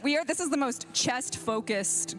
This is the most chest-focused.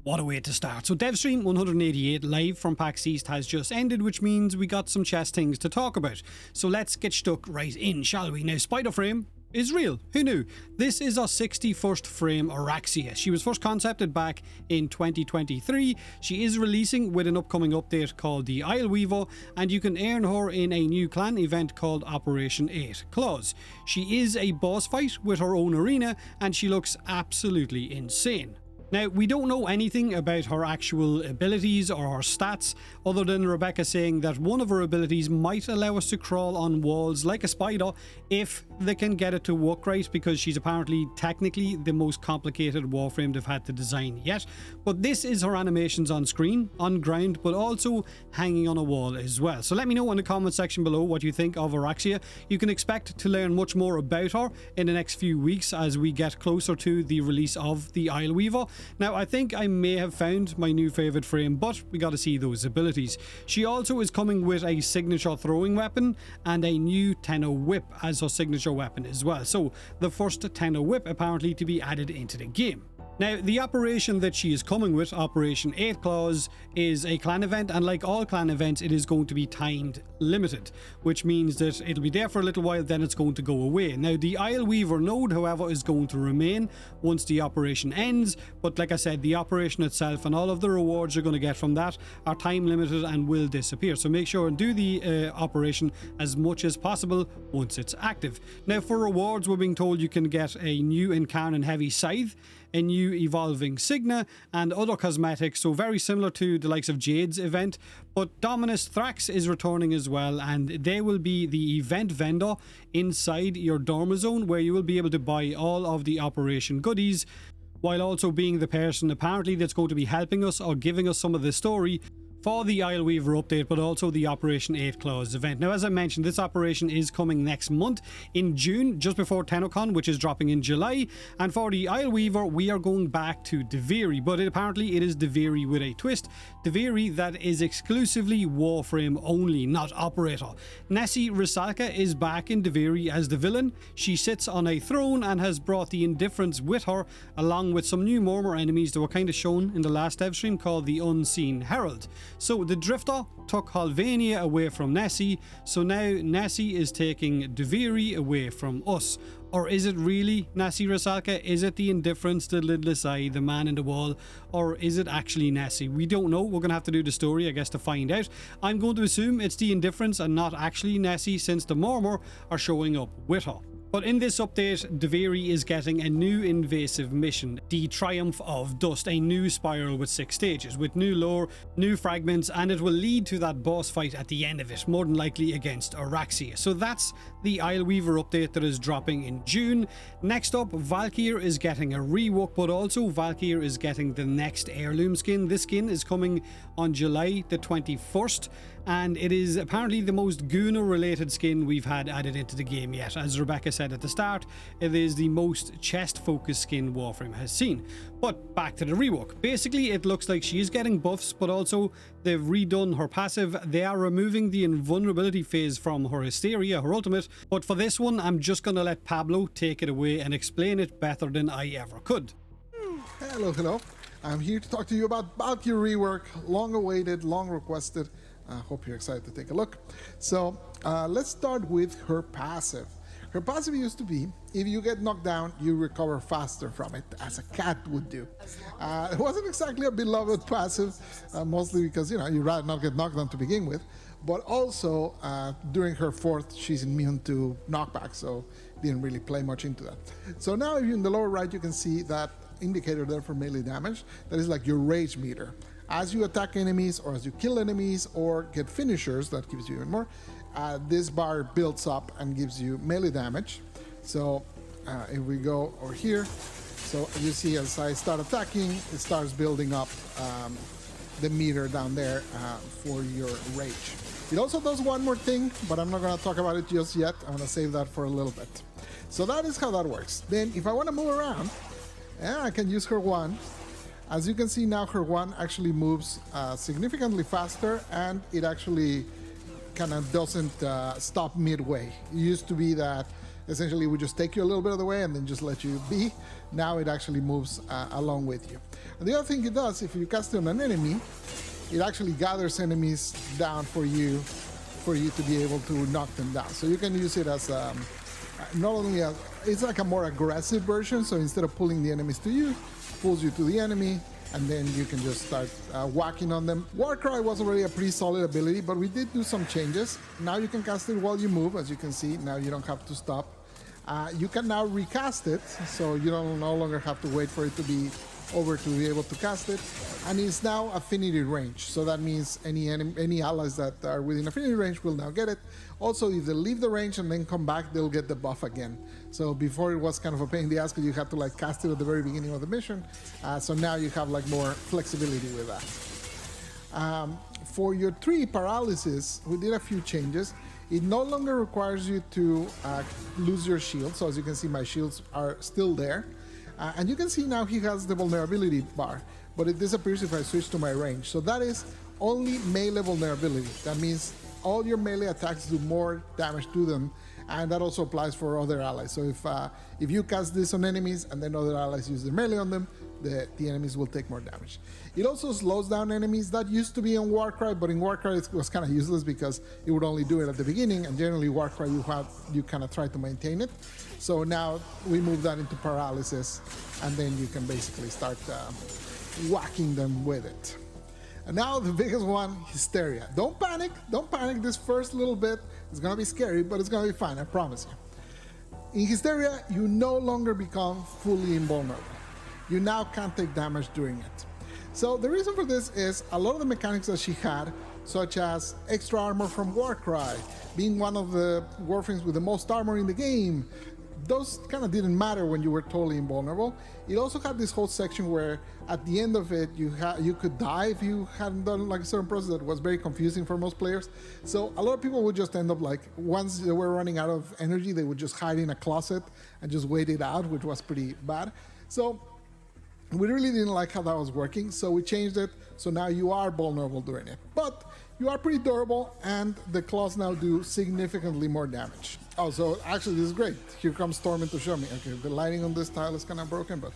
What a way to start. So Devstream 188 live from PAX East has just ended, which means we got some chest things to talk about. So let's get stuck right in, shall we? Now, Spiderframe is real. Who knew? This is our 61st frame Oraxia. She was first concepted back in 2023. She is releasing with an upcoming update called the Isle Weaver, and you can earn her in a new clan event called Operation 8 Claws. She is a boss fight with her own arena, and she looks absolutely insane. Now, we don't know anything about her actual abilities or her stats, other than Rebecca saying that one of her abilities might allow us to crawl on walls like a spider if they can get it to work right, because she's apparently technically the most complicated Warframe they've had to design yet. But this is her animations on screen, on ground, but also hanging on a wall as well. So let me know in the comment section below what you think of Oraxia. You can expect to learn much more about her in the next few weeks as we get closer to the release of the Isle Weaver. Now, I think I may have found my new favourite frame, but we gotta see those abilities. She also is coming with a signature throwing weapon and a new Tenno whip as her signature weapon as well. So, the first Tenno whip apparently to be added into the game. Now, the operation that she is coming with, Operation 8 Claws, is a clan event, and like all clan events, it is going to be timed limited, which means that it'll be there for a little while, then it's going to go away. Now, the Isle Weaver node, however, is going to remain once the operation ends, but like I said, the operation itself and all of the rewards you're going to get from that are time limited and will disappear. So make sure and do the operation as much as possible once it's active. Now, for rewards, we're being told you can get a new Incarn and Heavy Scythe, a new evolving Signa, and other cosmetics, so very similar to the likes of Jade's event. But Dominus Thrax is returning as well, and they will be the event vendor inside your Dorma Zone, where you will be able to buy all of the operation goodies, while also being the person apparently that's going to be helping us or giving us some of the story for the Isle Weaver update, but also the Operation 8 Claws event. Now, as I mentioned, this operation is coming next month in June, just before TennoCon, which is dropping in July. And for the Isle Weaver, we are going back to Duviri, but apparently it is Duviri with a twist. Duviri that is exclusively Warframe-only, not Operator. Nessie Rusalka is back in Duviri as the villain. She sits on a throne and has brought the Indifference with her, along with some new Murmur enemies that were kind of shown in the last dev stream called the Unseen Herald. So the Drifter took Halvania away from Nessie, so now Nessie is taking Duviri away from us. Or is it really Nessie Rusalka? Is it the Indifference, the lidless eye, the man in the wall? Or is it actually Nessie? We don't know. We're going to have to do the story, I guess, to find out. I'm going to assume it's the Indifference and not actually Nessie, since the Murmur are showing up with her. But in this update, Duviri is getting a new invasive mission, the Triumph of Dust, a new spiral with 6 stages, with new lore, new fragments, and it will lead to that boss fight at the end of it, more than likely against Oraxia. So that's the Isle Weaver update that is dropping in June. Next up, Valkyr is getting a rework, but also Valkyr is getting the next Heirloom Skin. This skin is coming on July the 21st, and it is apparently the most Gooner-related skin we've had added into the game yet. As Rebecca said at the start, it is the most chest-focused skin Warframe has seen. But back to the rework. Basically, it looks like she is getting buffs, but also they've redone her passive. They are removing the invulnerability phase from her Hysteria, her ultimate. But for this one, I'm just going to let Pablo take it away and explain it better than I ever could. Hello. I'm here to talk to you about Valkyr Rework. Long awaited, long requested. I hope you're excited to take a look. So let's start with her passive. Her passive used to be, if you get knocked down, you recover faster from it, as a cat would do. It wasn't exactly a beloved passive, mostly because, you know, you'd rather not get knocked down to begin with. But also, during her fourth, she's immune to knockback, so didn't really play much into that. So now, if you're in the lower right, you can see that indicator there for melee damage. That is like your rage meter. As you attack enemies, or as you kill enemies, or get finishers, that gives you even more, this bar builds up and gives you melee damage. So if we go over here, so you see as I start attacking, it starts building up the meter down there for your rage. It also does one more thing, but I'm not going to talk about it just yet. I'm going to save that for a little bit. So that is how that works. Then if I want to move around, I can use her one. As you can see now, her one actually moves significantly faster, and it actually kind of doesn't stop midway. It used to be that essentially we just take you a little bit of the way and then just let you be. Now it actually moves along with you. And the other thing it does, if you cast it on an enemy, it actually gathers enemies down for you to be able to knock them down. So you can use it as not only it's like a more aggressive version. So instead of pulling the enemies to you, pulls you to the enemy, and then you can just start whacking on them. Warcry was already a pretty solid ability, but we did do some changes. Now you can cast it while you move, as you can see. Now you don't have to stop. You can now recast it, so you don't no longer have to wait for it to be over to be able to cast it. And it's now affinity range, so that means any allies that are within affinity range will now get it. Also, if they leave the range and then come back, they'll get the buff again. So before it was kind of a pain in the ass because you had to like cast it at the very beginning of the mission. So now you have like more flexibility with that. For your 3 paralysis, we did a few changes. It no longer requires you to lose your shield. So as you can see, my shields are still there. And you can see now he has the vulnerability bar, but it disappears if I switch to my range. So that is only melee vulnerability. That means all your melee attacks do more damage to them, and that also applies for other allies. So if you cast this on enemies and then other allies use their melee on them, the enemies will take more damage. It also slows down enemies. That used to be on Warcry, but in Warcry it was kind of useless because it would only do it at the beginning, and generally Warcry you kind of try to maintain it. So now we move that into paralysis, and then you can basically start whacking them with it. And now the biggest one, Hysteria. Don't panic this first little bit. It's gonna be scary, but it's gonna be fine, I promise you. In Hysteria, you no longer become fully invulnerable. You now can't take damage during it. So the reason for this is a lot of the mechanics that she had, such as extra armor from Warcry, being one of the Warframes with the most armor in the game, those kind of didn't matter when you were totally invulnerable. It also had this whole section where at the end of it you could die if you hadn't done like a certain process that was very confusing for most players. So a lot of people would just end up like, once they were running out of energy, they would just hide in a closet and just wait it out, which was pretty bad. So we really didn't like how that was working, so we changed it, so now you are vulnerable during it. But you are pretty durable, and the claws now do significantly more damage. Oh, so actually this is great. Here comes Storming to show me. Okay, the lighting on this tile is kind of broken, but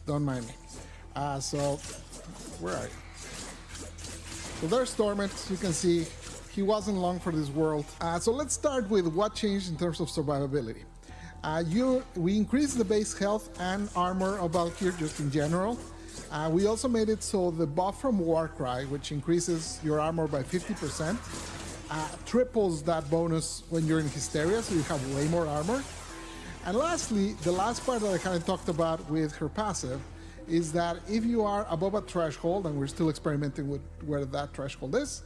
don't mind me. So, where are you? So there's Stormint. You can see he wasn't long for this world. So let's start with what changed in terms of survivability. We increased the base health and armor of Valkyr just in general. We also made it so the buff from Warcry, which increases your armor by 50%, triples that bonus when you're in Hysteria, so you have way more armor. And lastly, the last part that I kind of talked about with her passive is that if you are above a threshold, and we're still experimenting with where that threshold is,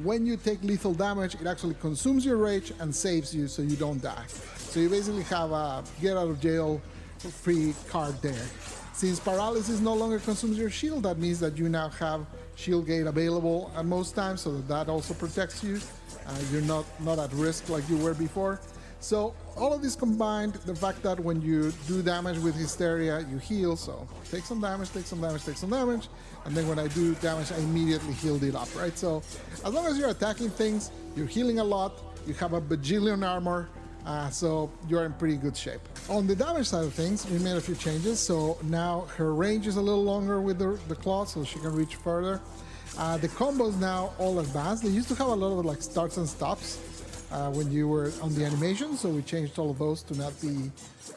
when you take lethal damage, it actually consumes your rage and saves you so you don't die. So you basically have a get out of jail free card there. Since paralysis no longer consumes your shield, that means that you now have shield gate available at most times, so that also protects you. You're not at risk like you were before. So all of this combined, the fact that when you do damage with Hysteria, you heal, so take some damage, take some damage, take some damage, and then when I do damage, I immediately healed it up, right? So as long as you're attacking things, you're healing a lot, you have a bajillion armor, so you're in pretty good shape. On the damage side of things, we made a few changes, so now her range is a little longer with the claw, so she can reach further. The combos now all advanced. They used to have a lot of like starts and stops when you were on the animation, so we changed all of those to not be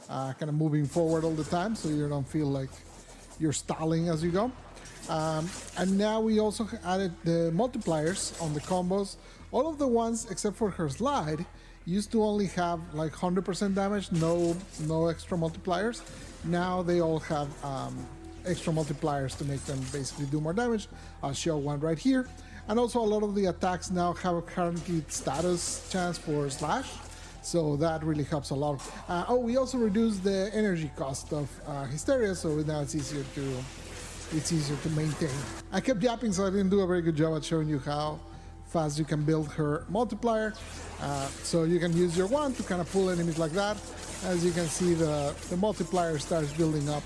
kind of moving forward all the time, so you don't feel like you're stalling as you go. And now we also added the multipliers on the combos. All of the ones except for her slide used to only have like 100% damage, no extra multipliers. Now they all have extra multipliers to make them basically do more damage. I'll show one right here. And also a lot of the attacks now have a guaranteed status chance for slash, so that really helps a lot. We also reduced the energy cost of Hysteria, so now it's easier to maintain. I kept yapping, so I didn't do a very good job at showing you how fast you can build her multiplier. So you can use your wand to kind of pull enemies like that. As you can see, the multiplier starts building up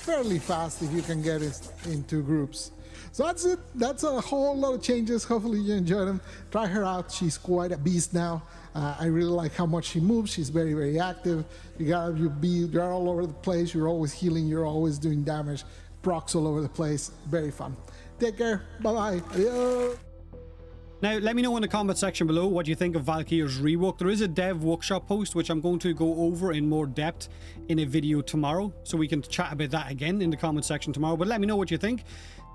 fairly fast if you can get it into groups. So that's it. That's a whole lot of changes. Hopefully you enjoy them. Try her out. She's quite a beast now. I really like how much she moves. She's very, very active. You're all over the place. You're always healing. You're always doing damage. Procs all over the place. Very fun. Take care. Bye-bye. Adios. Now, let me know in the comment section below what you think of Valkyr's rework. There is a dev workshop post which I'm going to go over in more depth in a video tomorrow, so we can chat about that again in the comment section tomorrow. But let me know what you think.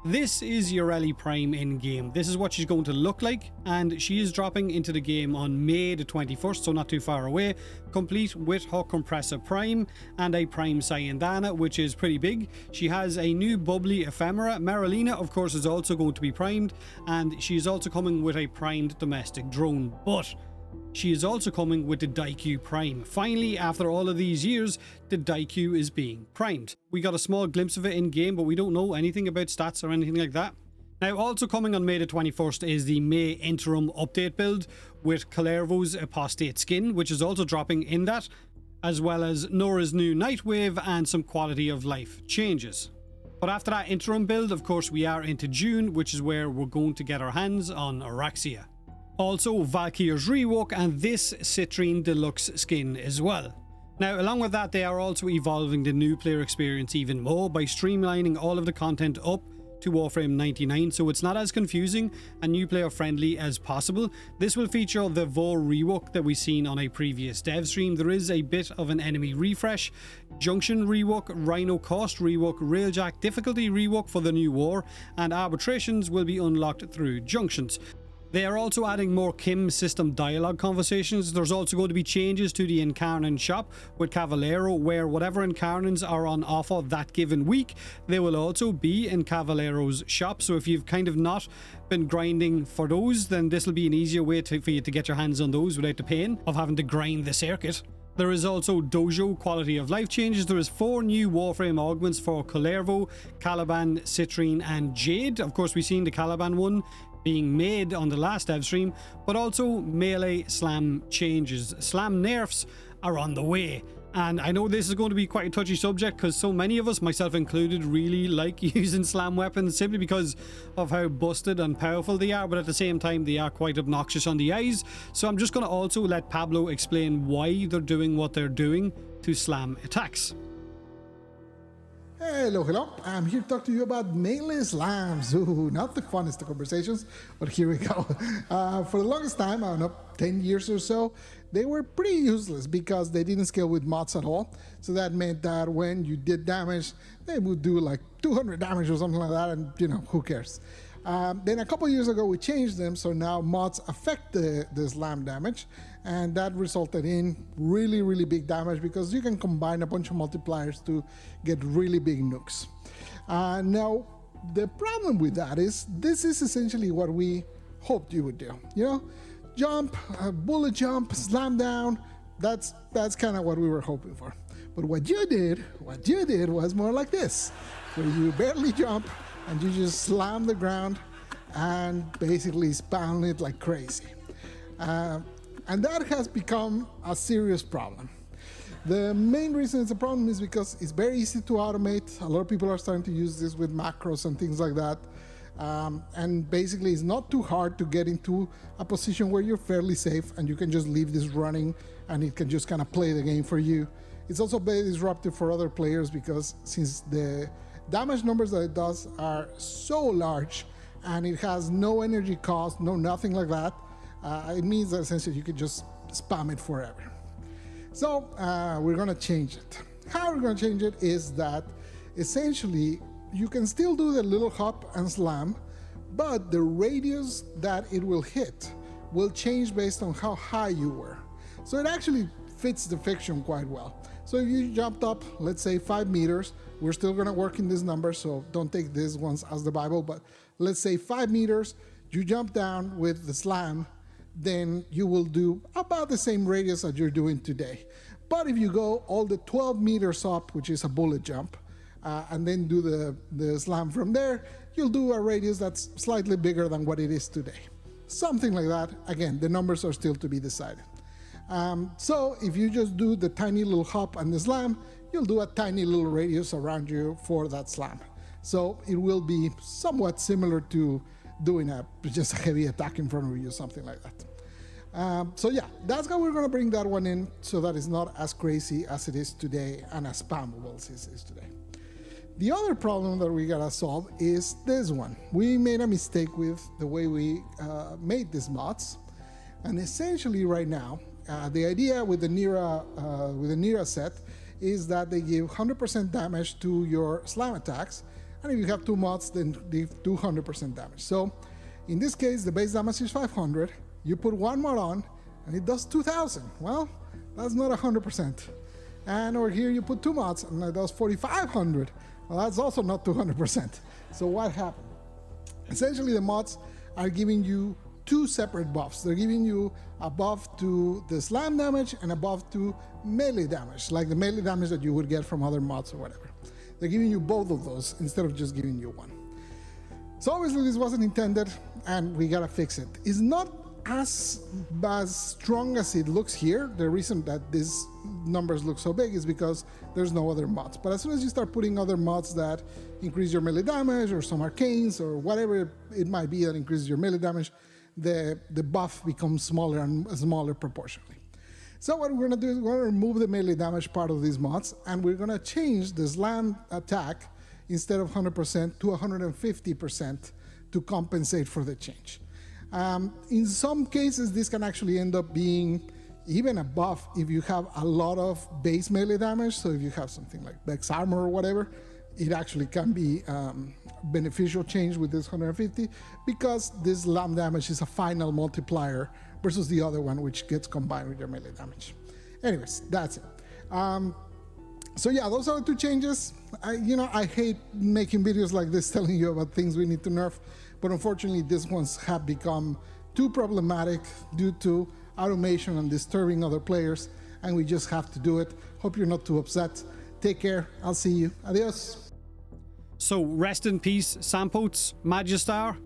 This is Yareli Prime in game. This is what she's going to look like, and she is dropping into the game on May the 21st, so not too far away, complete with her Compressor Prime and a Prime Sayandana, which is pretty big. She has a new bubbly ephemera. Marilina, of course, is also going to be primed, and she is also coming with a primed domestic drone, but she is also coming with the Daikyu Prime. Finally, after all of these years, the Daikyu is being primed. We got a small glimpse of it in game, but we don't know anything about stats or anything like that. Now, also coming on May the 21st is the May Interim Update build with Kalervo's Apostate Skin, which is also dropping in that, as well as Nora's new Nightwave and some quality of life changes. But after that interim build, of course, we are into June, which is where we're going to get our hands on Oraxia. Also, Valkyr's Rework and this Citrine deluxe skin as well. Now, along with that, they are also evolving the new player experience even more by streamlining all of the content up to Warframe 99, so it's not as confusing and new player friendly as possible. This will feature the Vor rework that we've seen on a previous dev stream. There is a bit of an enemy refresh, Junction rework, Rhino cost rework, Railjack difficulty rework for the new war, and arbitrations will be unlocked through junctions. They are also adding more Kim system dialogue conversations. There's also going to be changes to the Incarnon shop with Cavallero, where whatever Incarnons are on offer that given week, they will also be in Cavallero's shop. So if you've kind of not been grinding for those, then this will be an easier way for you to get your hands on those without the pain of having to grind the circuit. There is also dojo quality of life changes. There is 4 new Warframe augments for Kalervo, Caliban, Citrine and Jade. Of course, we've seen the Caliban one being made on the last dev stream, but also melee slam changes. Slam nerfs are on the way, and I know this is going to be quite a touchy subject because so many of us, myself included, really like using slam weapons simply because of how busted and powerful they are, but at the same time they are quite obnoxious on the eyes. So I'm just going to also let Pablo explain why they're doing what they're doing to slam attacks. Hello. I'm here to talk to you about melee slams. Ooh, not the funnest of conversations, but here we go. For the longest time, I don't know, 10 years or so, they were pretty useless because they didn't scale with mods at all. So that meant that when you did damage, they would do like 200 damage or something like that, and you know, who cares? Then a couple years ago, we changed them, so now mods affect the slam damage, and that resulted in really, really big damage because you can combine a bunch of multipliers to get really big nukes. Now, the problem with that is this is essentially what we hoped you would do. You know, jump, bullet jump, slam down. That's kind of what we were hoping for. But what you did was more like this, where you barely jump and you just slam the ground and basically spam it like crazy. And that has become a serious problem. The main reason it's a problem is because it's very easy to automate. A lot of people are starting to use this with macros and things like that. And basically it's not too hard to get into a position where you're fairly safe and you can just leave this running and it can just kind of play the game for you. It's also very disruptive for other players because since the damage numbers that it does are so large and it has no energy cost, no nothing like that, it means that essentially you can just spam it forever. So we're going to change it. How we're going to change it is that essentially you can still do the little hop and slam, but the radius that it will hit will change based on how high you were. So it actually fits the fiction quite well. So if you jumped up, let's say 5 meters, we're still going to work in this number, so don't take this ones as the Bible, but let's say 5 meters, you jump down with the slam, then you will do about the same radius that you're doing today. But if you go all the 12 meters up, which is a bullet jump, and then do the slam from there, you'll do a radius that's slightly bigger than what it is today. Something like that. Again, the numbers are still to be decided. So if you just do the tiny little hop and the slam, you'll do a tiny little radius around you for that slam. So it will be somewhat similar to doing just a heavy attack in front of you, something like that. So yeah, that's how we're going to bring that one in, so that it's not as crazy as it is today and as spammable as it is today. The other problem that we gotta solve is this one. We made a mistake with the way we made these mods, and essentially right now, the idea with the Nera set is that they give 100% damage to your slam attacks, and if you have two mods, then they do 100% damage. So in this case, the base damage is 500. You put one mod on, and it does 2,000. Well, that's not 100%. And over here, you put two mods, and it does 4,500. Well, that's also not 200%. So what happened? Essentially, the mods are giving you two separate buffs. They're giving you a buff to the slam damage and a buff to melee damage, like the melee damage that you would get from other mods or whatever. They're giving you both of those instead of just giving you one. So obviously this wasn't intended, and we gotta fix it. It's not as strong as it looks here. The reason that these numbers look so big is because there's no other mods. But as soon as you start putting other mods that increase your melee damage, or some arcanes, or whatever it might be that increases your melee damage, the buff becomes smaller and smaller proportionally. So what we're gonna do is we're gonna remove the melee damage part of these mods, and we're gonna change the slam attack instead of 100% to 150% to compensate for the change. In some cases, this can actually end up being even a buff if you have a lot of base melee damage. So if you have something like Vex armor or whatever, it actually can be beneficial change with this 150, because this slam damage is a final multiplier versus the other one, which gets combined with your melee damage. Anyways, that's it. So yeah, those are the two changes. I hate making videos like this telling you about things we need to nerf, but unfortunately these ones have become too problematic due to automation and disturbing other players, and we just have to do it. Hope you're not too upset. Take care. I'll see you. Adios. So rest in peace, Sampotes, Magistar,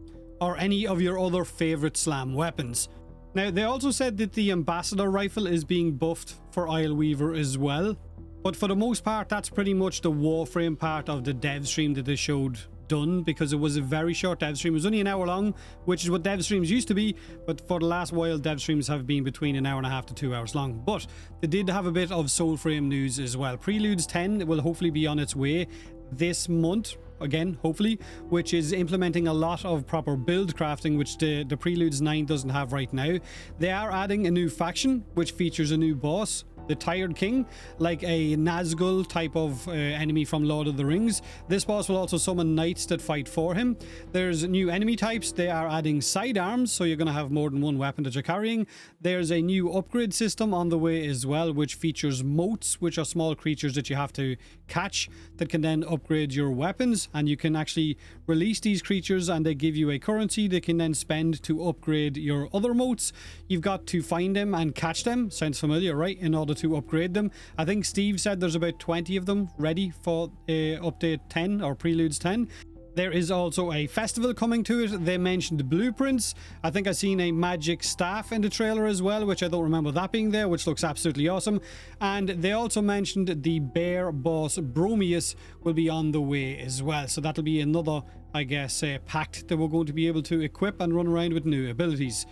or any of your other favorite slam weapons. Now, they also said that the Ambassador rifle is being buffed for Isleweaver as well, but for the most part, that's pretty much the Warframe part of the dev stream that they showed done, because it was a very short dev stream. It was only an hour long, which is what dev streams used to be, but for the last while, dev streams have been between an hour and a half to 2 hours long. But they did have a bit of Soulframe news as well. Preludes 10 will hopefully be on its way this month, again, hopefully, which is implementing a lot of proper build crafting, which the Preludes 9 doesn't have right now. They are adding a new faction, which features a new boss, the Tired King, like a Nazgul type of enemy from Lord of the Rings. This boss will also summon knights that fight for him. There's new enemy types. They are adding sidearms, so you're going to have more than one weapon that you're carrying. There's a new upgrade system on the way as well, which features motes, which are small creatures that you have to catch that can then upgrade your weapons, and you can actually release these creatures and they give you a currency they can then spend to upgrade your other motes. You've got to find them and catch them. Sounds familiar, right? In order to upgrade them. I think Steve said there's about 20 of them ready for update 10 or Preludes 10. There is also a festival coming to it. They mentioned blueprints. I think I seen a magic staff in the trailer as well, which I don't remember that being there, which looks absolutely awesome. And they also mentioned the bear boss Bromius will be on the way as well. So that'll be another, I guess, pact that we're going to be able to equip and run around with new abilities.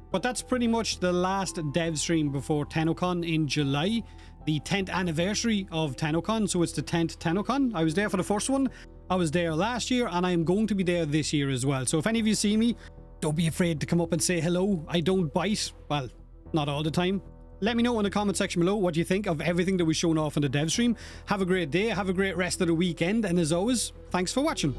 But that's pretty much the last dev stream before TennoCon in July, the 10th anniversary of TennoCon, so it's the 10th TennoCon. I was there for the first one, I was there last year, and I am going to be there this year as well. So if any of you see me, don't be afraid to come up and say hello. I don't bite, well, not all the time. Let me know in the comment section below what you think of everything that we've shown off in the dev stream. Have a great day, have a great rest of the weekend, and as always, thanks for watching.